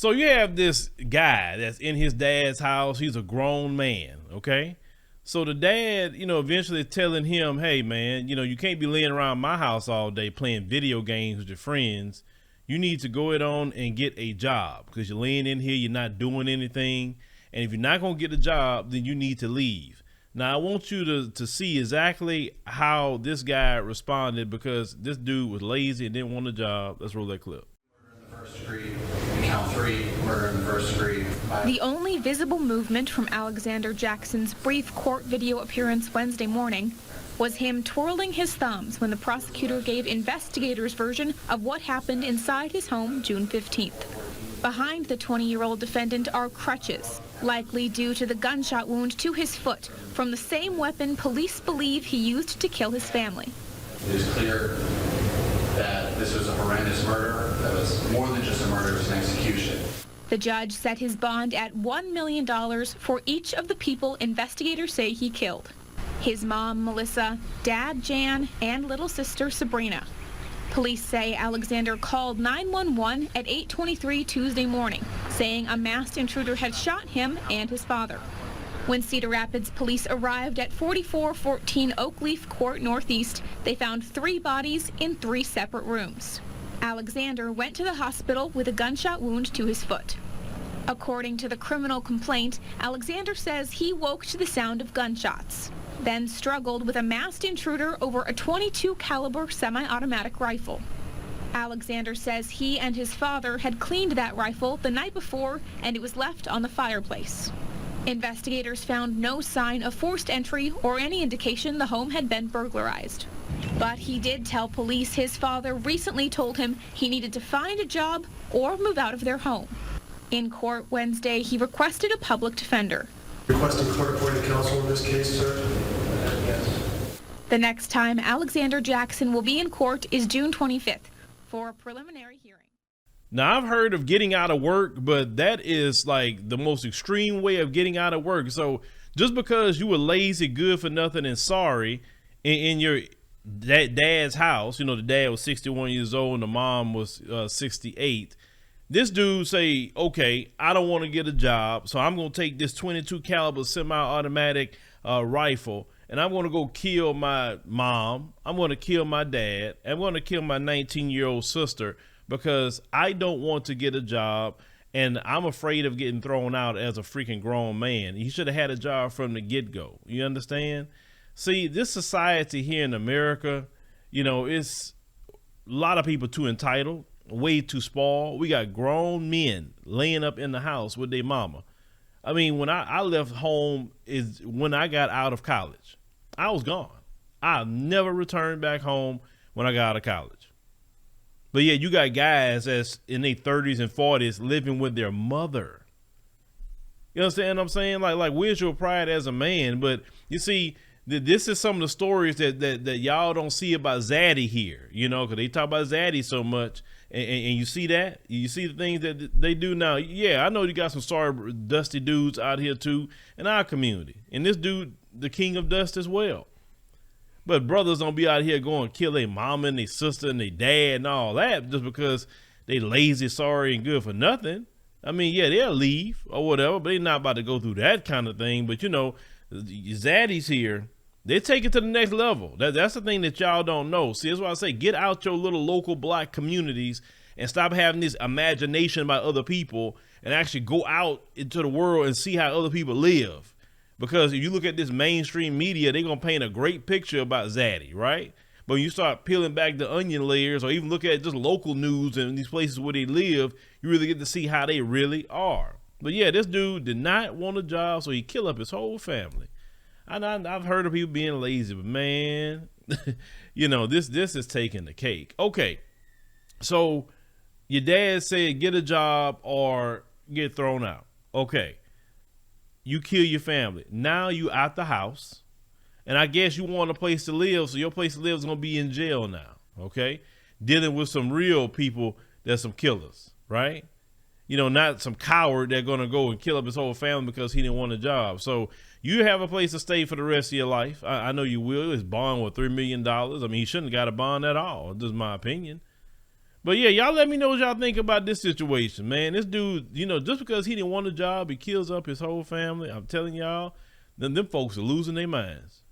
So you have this guy that's in his dad's house. He's a grown man, okay? So the dad, eventually telling him, hey, man, you can't be laying around my house all day playing video games with your friends. You need to go it on and get a job because you're laying in here, you're not doing anything. And if you're not going to get a job, then you need to leave. Now, I want you to see exactly how this guy responded because this dude was lazy and didn't want a job. Let's roll that clip. First degree, count 3, murder in the first degree. The only visible movement from Alexander Jackson's brief court video appearance Wednesday morning was him twirling his thumbs when the prosecutor gave investigators' version of what happened inside his home June 15th. Behind the 20-year-old defendant are crutches, likely due to the gunshot wound to his foot from the same weapon police believe he used to kill his family. It is clear that this was a horrendous murder. That was more than just a murder, it was an execution. The judge set his bond at $1 million for each of the people investigators say he killed. His mom, Melissa, dad, Jan, and little sister, Sabrina. Police say Alexander called 911 at 8:23 Tuesday morning, saying a masked intruder had shot him and his father. When Cedar Rapids police arrived at 4414 Oakleaf Court Northeast, they found 3 bodies in 3 separate rooms. Alexander went to the hospital with a gunshot wound to his foot. According to the criminal complaint, Alexander says he woke to the sound of gunshots, then struggled with a masked intruder over a .22 caliber semi-automatic rifle. Alexander says he and his father had cleaned that rifle the night before and it was left on the fireplace. Investigators found no sign of forced entry or any indication the home had been burglarized. But he did tell police his father recently told him he needed to find a job or move out of their home. In court Wednesday, he requested a public defender. Requesting court-appointed counsel in this case, sir? Yes. The next time Alexander Jackson will be in court is June 25th for a preliminary hearing. Now, I've heard of getting out of work, but that is like the most extreme way of getting out of work. So just because you were lazy, good for nothing, and sorry in your dad's house, the dad was 61 years old and the mom was 68. This dude say, okay, I don't want to get a job, so I'm going to take this .22 caliber semi-automatic rifle, and I'm going to go kill my mom. I'm going to kill my dad. I'm going to kill my 19-year-old sister because I don't want to get a job, and I'm afraid of getting thrown out as a freaking grown man. He should have had a job from the get-go. You understand? See, this society here in America, it's a lot of people too entitled. Way too spoiled. We got grown men laying up in the house with their mama. I mean, when I left home is when I got out of college. I was gone. I never returned back home when I got out of college. But yeah, you got guys that's in their 30s and 40s living with their mother. You understand what I'm saying? Like where's your pride as a man? But you see, this is some of the stories that y'all don't see about Zaddy here, because they talk about Zaddy so much. And you see that? You see the things that they do now? Yeah, I know you got some sorry, dusty dudes out here too in our community. And this dude, the king of dust as well. But brothers don't be out here going to kill their mama and their sister and their dad and all that just because they lazy, sorry, and good for nothing. I mean, yeah, they'll leave or whatever, but they're not about to go through that kind of thing. But, Zaddy's here. They take it to the next level. That's the thing that y'all don't know. See, that's why I say get out your little local black communities and stop having this imagination about other people and actually go out into the world and see how other people live. Because if you look at this mainstream media, they're going to paint a great picture about Zaddy, right? But when you start peeling back the onion layers or even look at just local news and these places where they live, you really get to see how they really are. But yeah, this dude did not want a job, so he killed up his whole family. I've heard of people being lazy, but man, this is taking the cake. Okay, so your dad said get a job or get thrown out. Okay, you kill your family. Now you out the house, and I guess you want a place to live, so your place to live is going to be in jail now, okay? Dealing with some real people that's some killers, right? Not some coward that's going to go and kill up his whole family because he didn't want a job. So you have a place to stay for the rest of your life. I know you will. His bond was $3 million. I mean, he shouldn't have got a bond at all. This is my opinion. But yeah, y'all let me know what y'all think about this situation, man. This dude, you know, just because he didn't want a job, he kills up his whole family. I'm telling y'all, them folks are losing their minds.